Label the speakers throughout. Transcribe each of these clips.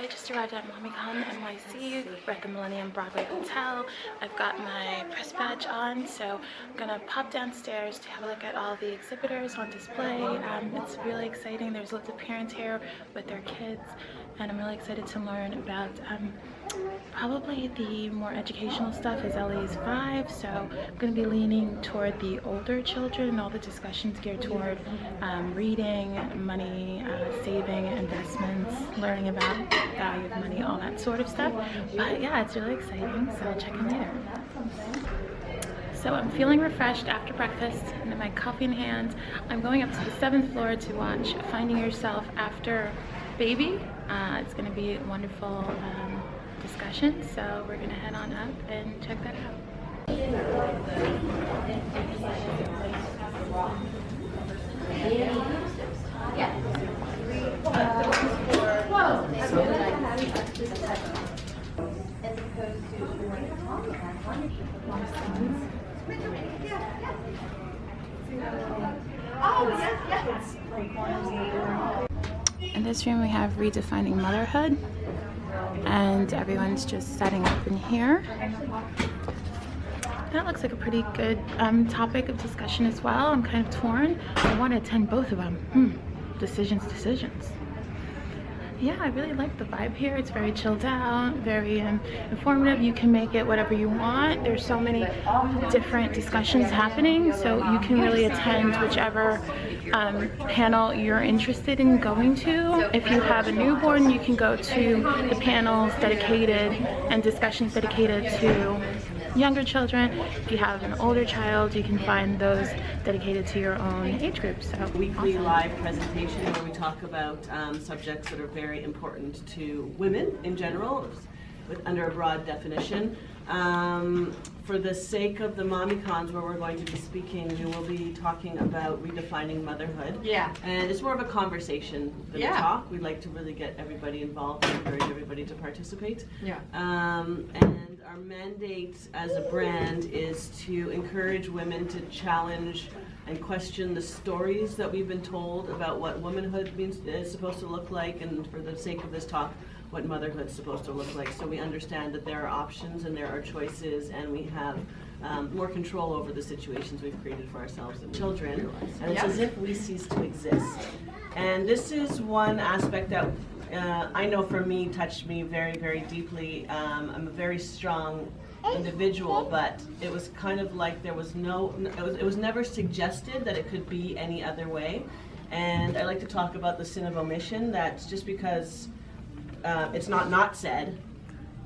Speaker 1: I just arrived at MommyCon NYC. We're at the Millennium Broadway Hotel. I've got my press badge on, so I'm gonna pop downstairs to have a look at all the exhibitors on display. It's really exciting. There's lots of parents here with their kids, and I'm really excited to learn about probably the more educational stuff is Ellie's 5, so I'm going to be leaning toward the older children and all the discussions geared toward reading, money, saving, investments, learning about the value of money, all that sort of stuff. But yeah, it's really exciting, so I'll check in later. So I'm feeling refreshed after breakfast and my coffee in hand. I'm going up to the 7th floor to watch Finding Yourself After Baby. It's going to be a wonderful discussion, so we're going to head on up and check that out. In this room we have Redefining Motherhood, and everyone's just setting up in here. That looks like a pretty good topic of discussion as well. I'm kind of torn. I want to attend both of them. Decisions. Yeah, I really like the vibe here. It's very chilled out, very informative. You can make it whatever you want. There's so many different discussions happening, so you can really attend whichever panel you're interested in going to. If you have a newborn, you can go to the panels dedicated and discussions dedicated to younger children. If you have an older child, you can find those dedicated to your own age group. So
Speaker 2: weekly live presentation where we talk about subjects that are very important to women in general, under a broad definition. For the sake of the MommyCons where we're going to be speaking, we will be talking about redefining motherhood. Yeah. And it's more of a conversation than a talk. We'd like to really get everybody involved and encourage everybody to participate. Yeah. And our mandate as a brand is to encourage women to challenge and question the stories that we've been told about what womanhood is supposed to look like, and for the sake of this talk, what motherhood's supposed to look like, so we understand that there are options and there are choices, and we have more control over the situations we've created for ourselves and children, and it's as if we cease to exist. And this is one aspect that I know for me touched me very, very deeply. I'm a very strong individual, but it was kind of like there was it was never suggested that it could be any other way. And I like to talk about the sin of omission, that just because it's not said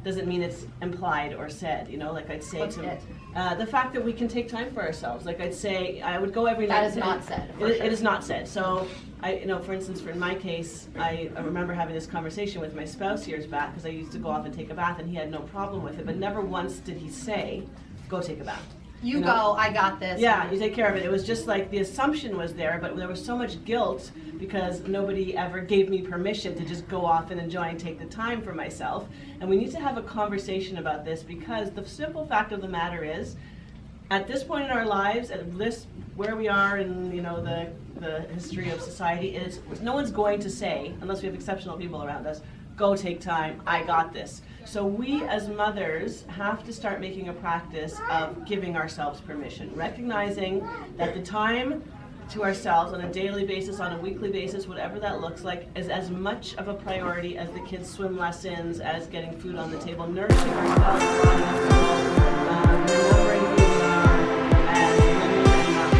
Speaker 2: doesn't mean it's implied or said, you know, like I'd say the fact that we can take time for ourselves. Like I'd say, I would go every night. That is not said. It is not said. So for instance, in my case, I remember having this conversation with my spouse years back, because I used to go off and take a bath and he had no problem with it, but never once did he say, go take a bath. You know? Go, I got this. Yeah, you take care of it. It was just like the assumption was there, but there was so much guilt because nobody ever gave me permission to just go off and enjoy and take the time for myself. And we need to have a conversation about this, because the simple fact of the matter is, at this point in our lives, at this where we are in the history of society, is no one's going to say, unless we have exceptional people around us, go take time, I got this. So we as mothers have to start making a practice of giving ourselves permission, recognizing that the time to ourselves on a daily basis, on a weekly basis, whatever that looks like, is as much of a priority as the kids' swim lessons, as getting food on the table, nourishing ourselves, remembering who we are as women and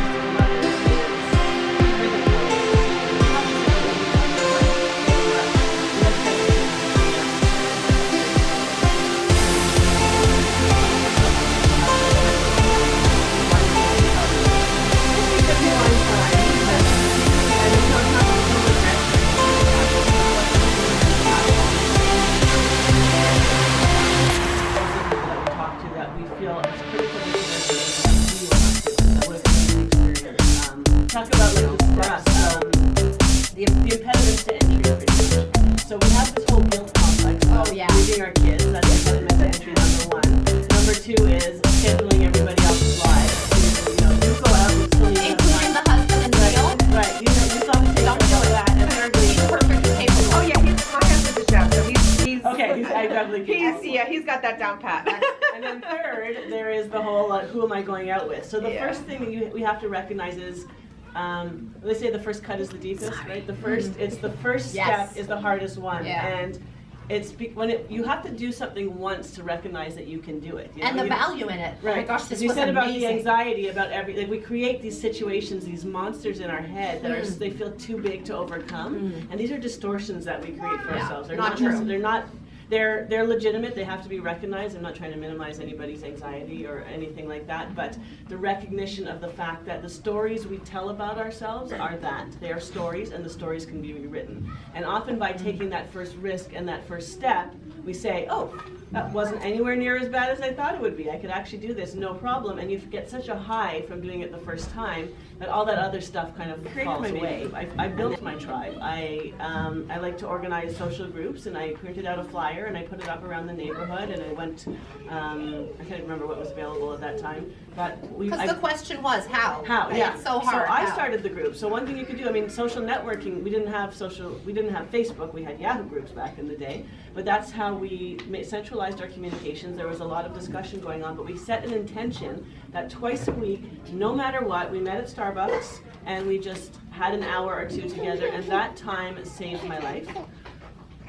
Speaker 3: got that down pat.
Speaker 2: And then third, there is the whole who am I going out with? So the first thing that we have to recognize is, they say the first cut is the deepest, right? The first, it's the first step is the hardest one, and it's you have to do something once to recognize that you can do it. You know?
Speaker 4: And the value in it.
Speaker 2: Right.
Speaker 4: Oh my gosh, this
Speaker 2: you
Speaker 4: was
Speaker 2: said
Speaker 4: amazing.
Speaker 2: about the anxiety, about like we create these situations, these monsters in our head that are they feel too big to overcome, and these are distortions that we create for ourselves. They're
Speaker 4: not true.
Speaker 2: They're not. They're legitimate. They have to be recognized. I'm not trying to minimize anybody's anxiety or anything like that, but the recognition of the fact that the stories we tell about ourselves are that. They are stories, and the stories can be rewritten. And often by taking that first risk and that first step, we say, oh, that wasn't anywhere near as bad as I thought it would be. I could actually do this, no problem. And you get such a high from doing it the first time that all that other stuff kind of falls away. I built my tribe. I like to organize social groups, and I printed out a flyer and I put it up around the neighborhood, and I went, I can't remember what was available at that time, but
Speaker 4: because the question was how?
Speaker 2: How, yeah.
Speaker 4: It's so hard.
Speaker 2: So I started the group. So one thing you could do, I mean, social networking, we didn't have Facebook, we had Yahoo groups back in the day, but that's how we centralized our communications. There was a lot of discussion going on, but we set an intention that twice a week, no matter what, we met at Starbucks and we just had an hour or two together, and that time saved my life.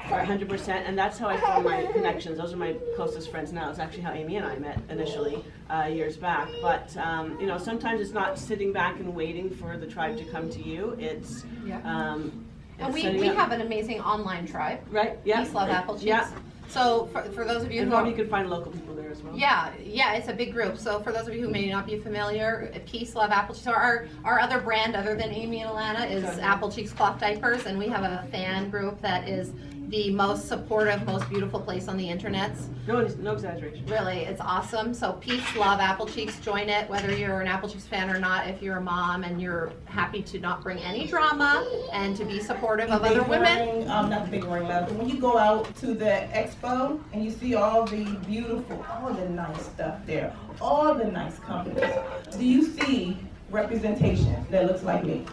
Speaker 2: For 100%, and that's how I formed my connections. Those are my closest friends now. It's actually how Amy and I met initially years back. But you know, sometimes it's not sitting back and waiting for the tribe to come to you. It's
Speaker 4: and we have an amazing online tribe.
Speaker 2: Right. Yeah.
Speaker 4: Peace, Love, Apple Cheeks.
Speaker 2: Yeah.
Speaker 4: So for those of you who
Speaker 2: you can find local people there as well.
Speaker 4: Yeah, it's a big group. So for those of you who may not be familiar, Peace, Love, Apple Cheeks. So our other brand other than Amy and Alana is Apple Cheeks Cloth Diapers, and we have a fan group that is the most supportive, most beautiful place on the internet.
Speaker 2: No exaggeration.
Speaker 4: Really, it's awesome. So Peace, Love, Apple Cheeks, join it, whether you're an Apple Cheeks fan or not. If you're a mom and you're happy to not bring any drama and to be supportive of other women.
Speaker 5: Not the big ring love, but when you go out to the expo and you see all the beautiful, all the nice stuff there, all the nice companies, do you see representation that looks like me?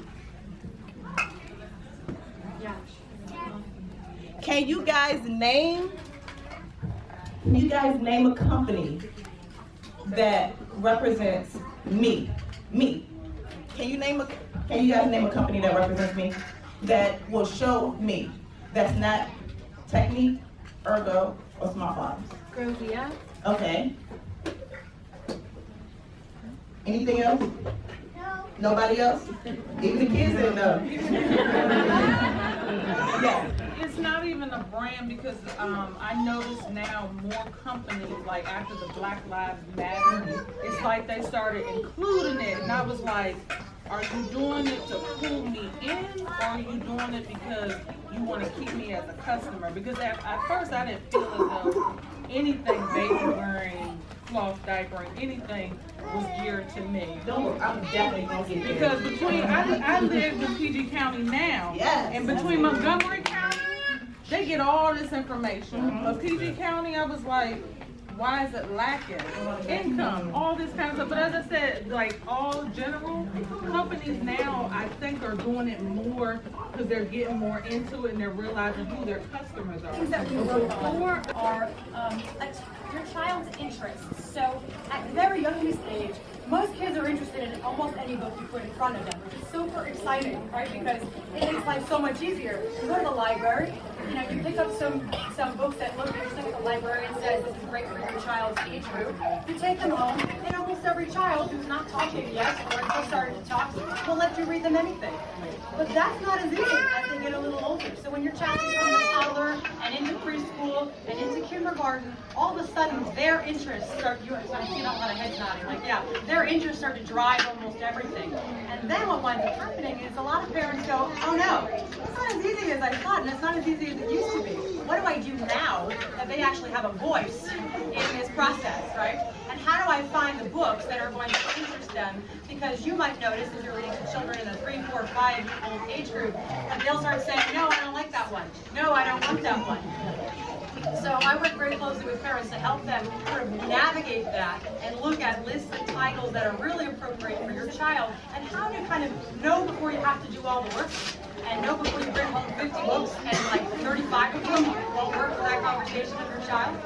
Speaker 5: Can you guys name a company that represents me? Me. Can you guys name a company that represents me? That will show me? That's not Technique, Ergo, or Smart Farms.
Speaker 6: Grovia.
Speaker 5: Okay. Anything else? No. Nobody else? Even the kids didn't know. Yeah.
Speaker 7: It's not even a brand because I notice now more companies, like after the Black Lives Matter, it's like they started including it, and I was like, are you doing it to pull me in, or are you doing it because you want to keep me as a customer? Because at first I didn't feel as though anything baby wearing, cloth diapering, anything was geared to me.
Speaker 5: I'm definitely gonna get there.
Speaker 7: Because between, I live in PG County now, and between Montgomery County, they get all this information. But PG County, I was like, why is it lacking? Income, all this kind of stuff. But as I said, like all general companies now, I think are doing it more because they're getting more into it and they're realizing who their customers are.
Speaker 6: Things that we look for are your child's interests. So at the very youngest age, most kids are interested in almost any book you put in front of them, which is super exciting, right? Because it makes life so much easier. You go to the library, you pick up some books that look interesting. The librarian says this is great for your child's age group. You take them home, and almost every child who's not talking yet or just starting to talk will let you read them anything. But that's not as easy as they get a little older. So when your child becomes a toddler and into preschool and into kindergarten, all of a sudden their interests start. I see a lot of heads nodding. Like, yeah, their interests start to drive almost everything. And then what winds up happening is a lot of parents go, oh no, it's not as easy as I thought, and it's not as easy as it used to be. What do I do now that they actually have a voice in this process, right? And how do I find the books that are going to interest them? Because you might notice as you're reading to children in the 3, 4, 5-year-old age group, that they'll start saying, no, I don't like that one. No, I don't want that one. So I work very closely with parents to help them sort of navigate that and look at lists of titles that are really appropriate for your child, and how to kind of know before you have to do all the work, and know before you bring home 50 books and like 35 of them won't work for that conversation with your child.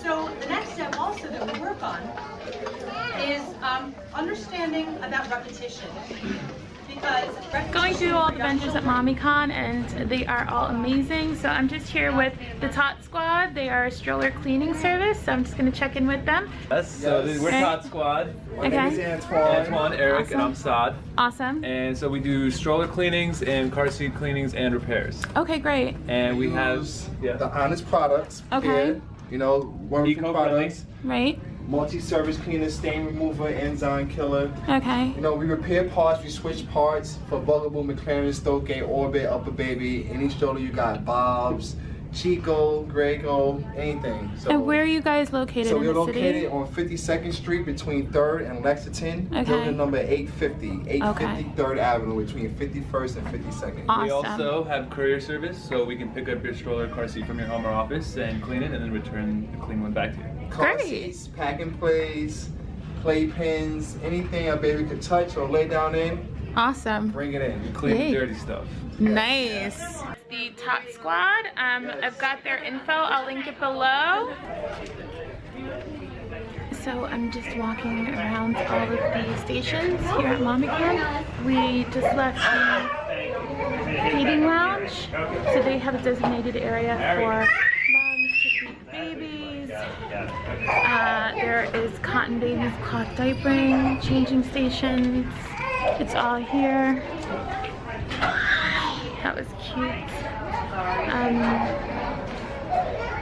Speaker 6: So the next step also that we work on is understanding about repetition. Because
Speaker 1: Going through all the vendors at MommyCon, and they are all amazing. So I'm just here with the Tot Squad. They are a stroller cleaning service, so I'm just gonna check in with them.
Speaker 3: Yes, so we're Tot Squad.
Speaker 1: My name is
Speaker 3: Antoine, Eric,
Speaker 1: Awesome.
Speaker 3: and I'm Saad.
Speaker 1: Awesome.
Speaker 3: And so we do stroller cleanings and car seat cleanings and repairs.
Speaker 1: Okay, great.
Speaker 3: And we have
Speaker 8: the honest products.
Speaker 1: Okay.
Speaker 8: Here, you know, wonderful
Speaker 3: eco-friendly.
Speaker 8: products.
Speaker 1: Right.
Speaker 8: Multi-service cleaner, stain remover, enzyme killer.
Speaker 1: Okay.
Speaker 8: You know, we repair parts, we switch parts for Bugaboo, McLaren, Stokey, Orbit, Upper Baby. Any stroller you got, Bob's, Chico, Graco, anything. So,
Speaker 1: And where are you guys located
Speaker 8: so
Speaker 1: in
Speaker 8: we're
Speaker 1: the
Speaker 8: located
Speaker 1: city?
Speaker 8: on 52nd Street between 3rd and Lexington.
Speaker 1: Okay.
Speaker 8: Building number 850, 850
Speaker 1: Okay.
Speaker 8: 3rd Avenue between 51st and 52nd.
Speaker 1: Awesome.
Speaker 3: We also have courier service, so we can pick up your stroller car seat from your home or office and clean it and then return the clean one back to you.
Speaker 8: Car
Speaker 1: Great.
Speaker 8: seats, packing plays, playpens, anything a baby could touch or lay down in,
Speaker 1: Awesome.
Speaker 8: bring it in.
Speaker 3: We clean
Speaker 1: Yay.
Speaker 3: the dirty stuff.
Speaker 1: Nice. The Tot Squad. I've got their info. I'll link it below. So I'm just walking around all of the stations here at MommyCon. We just left the feeding lounge. So they have a designated area for moms to feed babies. There is cotton babies, cloth diapering, changing stations. It's all here. That was cute.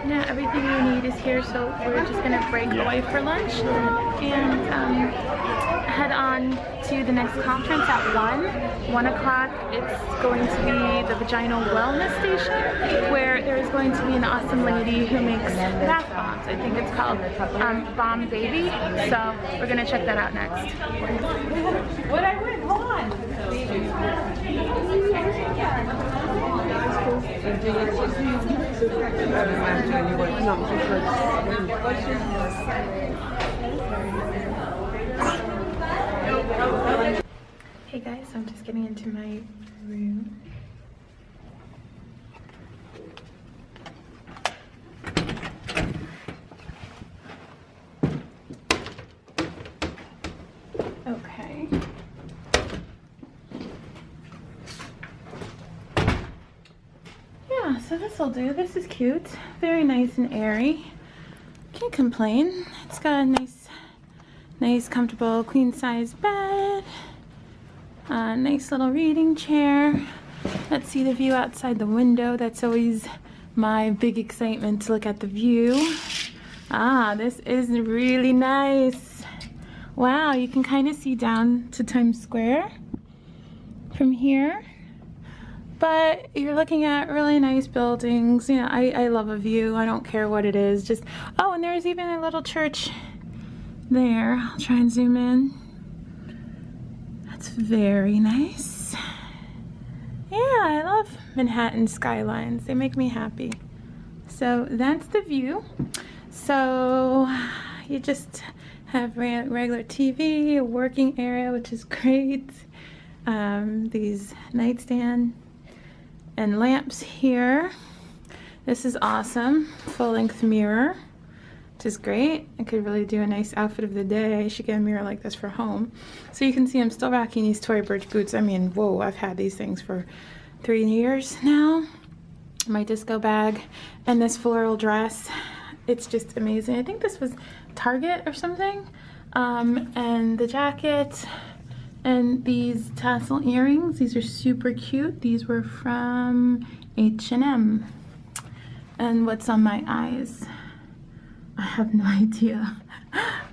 Speaker 1: Yeah, everything you need is here, so we're just gonna break away for lunch and head on to the next conference at 1 o'clock. It's going to be the Vaginal Wellness Station, where there's going to be an awesome lady who makes bath bombs. I think it's called Bomb Baby, so we're gonna check that out next.
Speaker 6: what I would, hold on.
Speaker 1: Hey guys, I'm just getting into my room. Okay. Yeah, so this'll do. This is cute. Very nice and airy. Can't complain. It's got a nice comfortable queen size bed. A nice little reading chair. Let's see the view outside the window. That's always my big excitement, to look at the view. Ah, this is really nice. Wow, you can kind of see down to Times Square from here. But you're looking at really nice buildings. You know, I love a view. I don't care what it is. Just, oh, and there's even a little church there. I'll try and zoom in. That's very nice. Yeah, I love Manhattan skylines. They make me happy. So that's the view. So you just have regular TV, a working area, which is great. These nightstand and lamps here. This is awesome. Full-length mirror, which is great. I could really do a nice outfit of the day. I should get a mirror like this for home. So you can see I'm still rocking these Tory Burch boots. I mean, whoa, I've had these things for 3 years now. My disco bag and this floral dress. It's just amazing. I think this was Target or something. And the jacket and these tassel earrings. These are super cute. These were from H&M. And what's on my eyes? I have no idea.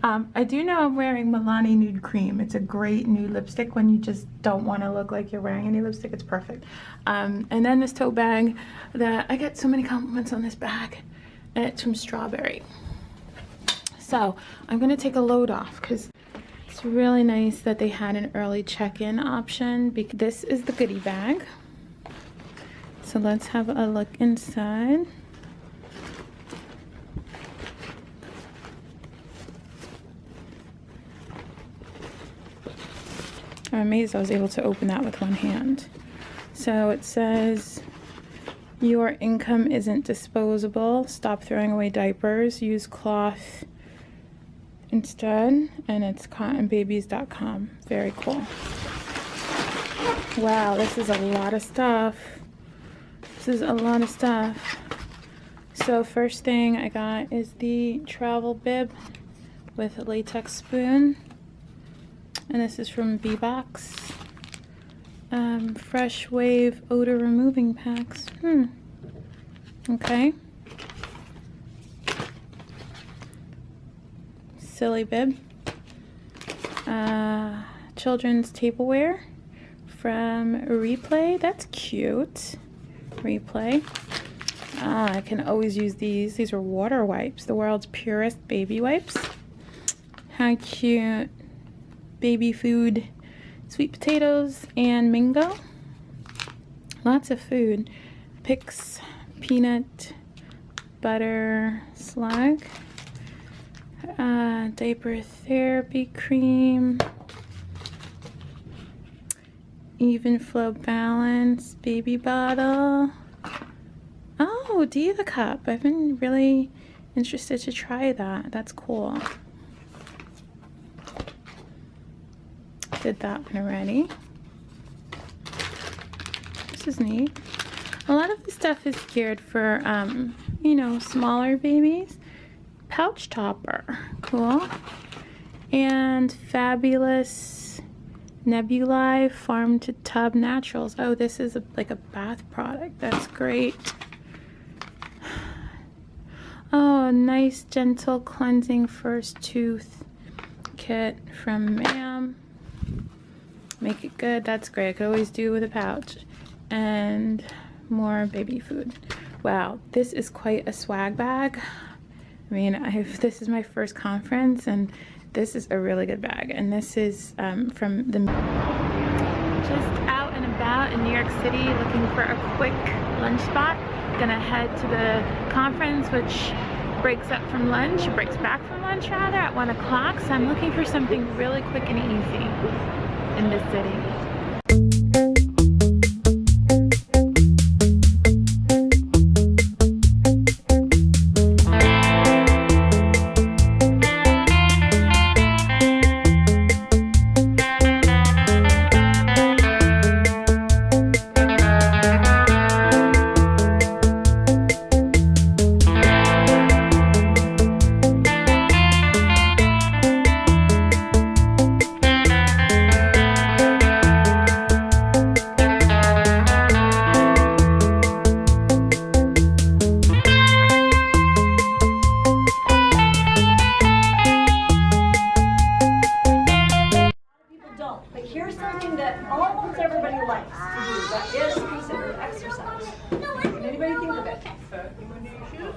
Speaker 1: I do know I'm wearing Milani Nude Cream. It's a great nude lipstick when you just don't want to look like you're wearing any lipstick. It's perfect. And then this tote bag that I get so many compliments on this bag, and it's from Strawberry. So I'm gonna take a load off because it's really nice that they had an early check-in option. This is the goodie bag. So let's have a look inside. I'm amazed I was able to open that with one hand. So it says Your income isn't disposable. Stop throwing away diapers. Use cloth instead. And it's cottonbabies.com. Very cool. Wow, this is a lot of stuff. This is a lot of stuff. So first thing I got is the travel bib with a latex spoon. And this is from B-Box. Fresh Wave odor removing packs. Okay. Silly bib. Children's tableware from Replay. That's cute. Replay. I can always use these. These are water wipes. The world's purest baby wipes. How cute. Baby food. Sweet potatoes and mango. Lots of food. Pix peanut butter slug. Diaper therapy cream. Even flow balance baby bottle. Oh, Diva cup. I've been really interested to try that. That's cool. Did that one already. This is neat. A lot of the stuff is geared for, you know, smaller babies. Pouch topper. Cool. And Fabulous Nebulae Farm to Tub Naturals. Oh, this is like a bath product. That's great. Oh, nice gentle cleansing first tooth kit from Ma'am. Make it good. That's great. I could always do with a pouch. And more baby food. Wow, this is quite a swag bag. I mean, this is my first conference, and this is a really good bag. And this is from the... Just out and about in New York City looking for a quick lunch spot. Gonna head to the conference, which breaks back from lunch rather, at 1 o'clock. So I'm looking for something really quick and easy in this city.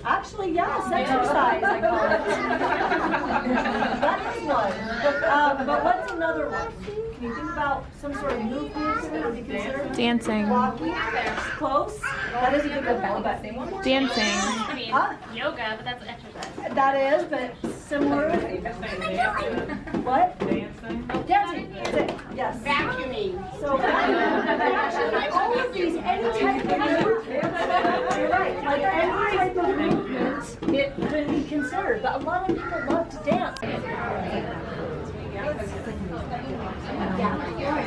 Speaker 9: Actually, yes, exercise, I call it. That is one. But what's another one? Can you think about some sort of movement that would be considered?
Speaker 1: Dancing.
Speaker 9: Walking. Close. That is a good one. But
Speaker 1: Dancing.
Speaker 10: I mean,
Speaker 9: huh?
Speaker 10: yoga, but that's exercise.
Speaker 9: That is, but similar. What? Dancing. Dancing. That's it. Yes. Vacuuming. So actually, all of these, any type of movement, you're right. Like any type of movement, it can be considered. But a lot of people love to dance. Yeah.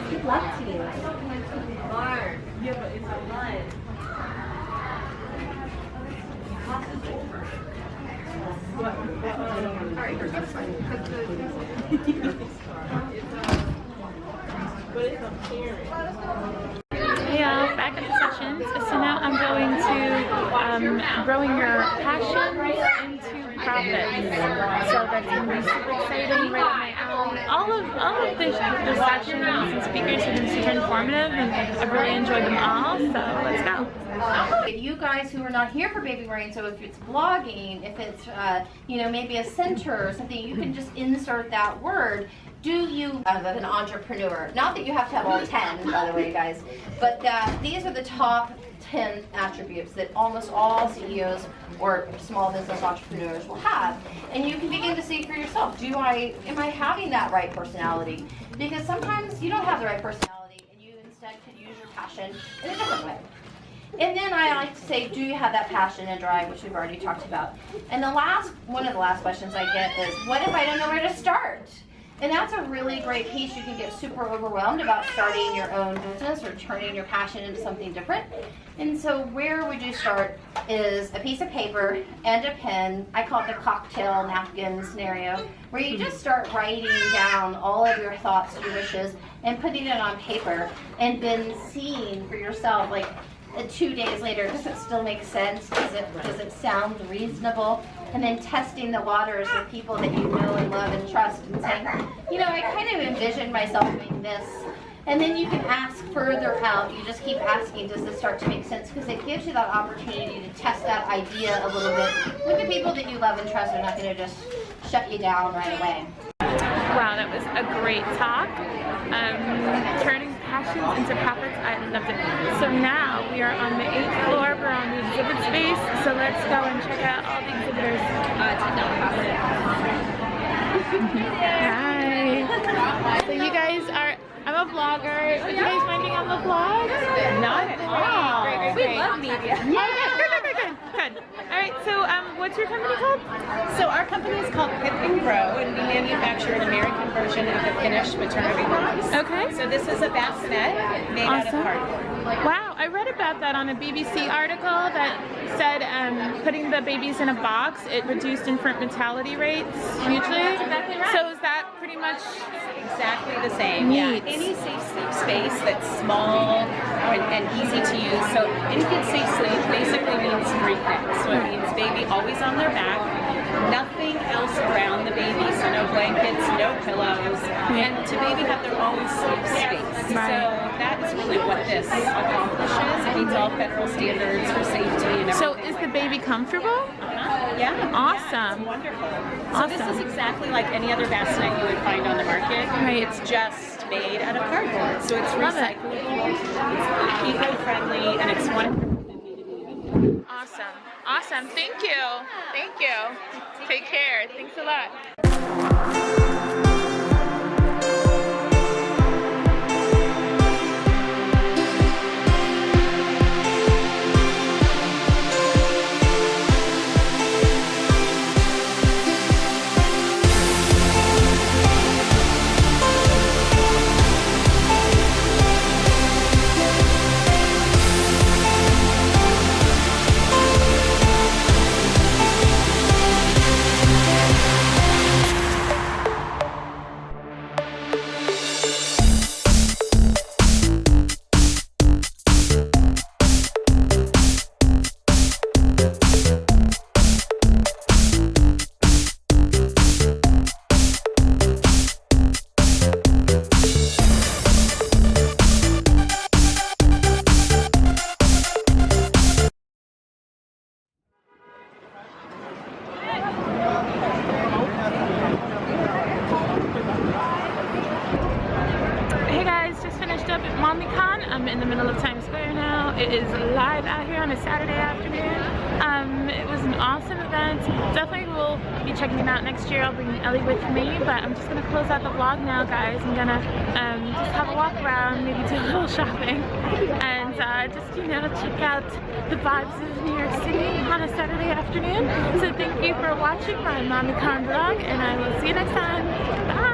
Speaker 9: Good luck to you.
Speaker 2: Hard. Yeah, but it's a lot.
Speaker 1: Hey y'all, back at the sessions. So now I'm going to growing your passion into profits. So that's going to be super exciting, right up my alley. All of the sessions and speakers have been super informative, and I've really enjoyed them all. So let's go.
Speaker 4: You guys who are not here for Baby Brain, so if it's blogging, if it's you know, maybe a center or something, you can just insert that word. Do you, as an entrepreneur, not that you have to have all 10, by the way, guys, but these are the top 10 attributes that almost all CEOs or small business entrepreneurs will have. And you can begin to see for yourself, am I having that right personality? Because sometimes you don't have the right personality and you instead could use your passion in a different way. And then I like to say, do you have that passion and drive, which we've already talked about. And one of the last questions I get is, what if I don't know where to start? And that's a really great piece. You can get super overwhelmed about starting your own business or turning your passion into something different. And so where would you start is a piece of paper and a pen. I call it the cocktail napkin scenario, where you just start writing down all of your thoughts, your wishes, and putting it on paper, and then seeing for yourself, like 2 days later, does it still make sense? Does it sound reasonable? And then testing the waters with people that you know and love and trust, and saying, you know, I kind of envisioned myself doing this. And then you can ask further out. You just keep asking, does this start to make sense? Because it gives you that opportunity to test that idea a little bit with the people that you love and trust. They're not going to just shut you down right away.
Speaker 1: Wow, that was a great talk. Turning passions into profits, I loved it. So now we are on the 8th floor, we're on the exhibit space, so let's go and check out all the exhibitors. Hi. So you guys are, I'm a vlogger. Are you guys mind being on the vlog? Not at all. Great. We love media. Yeah, good. All right, so what's your company called?
Speaker 11: So our company is called Pip and Grow, and we manufacture an American version of the finished maternity wipes.
Speaker 1: Okay.
Speaker 11: So this is a bassinet made out of cardboard.
Speaker 1: Wow, I read about that on a BBC article that said putting the babies in a box, it reduced infant mortality rates hugely.
Speaker 11: Exactly right.
Speaker 1: So is that pretty much
Speaker 11: exactly the same?
Speaker 1: Neat.
Speaker 11: Yeah. Any safe sleep space that's small and easy to use. So infant safe sleep basically means 3 things. So it means baby always on their back, nothing else around the baby, so no blankets, no pillows, and to baby have their own sleep space.
Speaker 1: Right.
Speaker 11: So that is really what this accomplishes. It meets all federal standards for safety and everything.
Speaker 1: So is the baby comfortable?
Speaker 11: Yeah.
Speaker 1: Awesome.
Speaker 11: Yeah, it's wonderful.
Speaker 1: Awesome.
Speaker 11: So this is exactly like any other bassinet you would find on the market.
Speaker 1: Right.
Speaker 11: It's just made out of cardboard, so it's recyclable, it's eco-friendly, and it's wonderful.
Speaker 1: Awesome. Thank you. Take care. Thanks a lot. MommyCon. I'm in the middle of Times Square now. It is live out here on a Saturday afternoon. It was an awesome event. Definitely will be checking it out next year. I'll bring Ellie with me, but I'm just gonna close out the vlog now, guys. I'm gonna just have a walk around, maybe do a little shopping, and just, you know, check out the vibes of New York City on a Saturday afternoon. So thank you for watching my MommyCon vlog, and I will see you next time. Bye!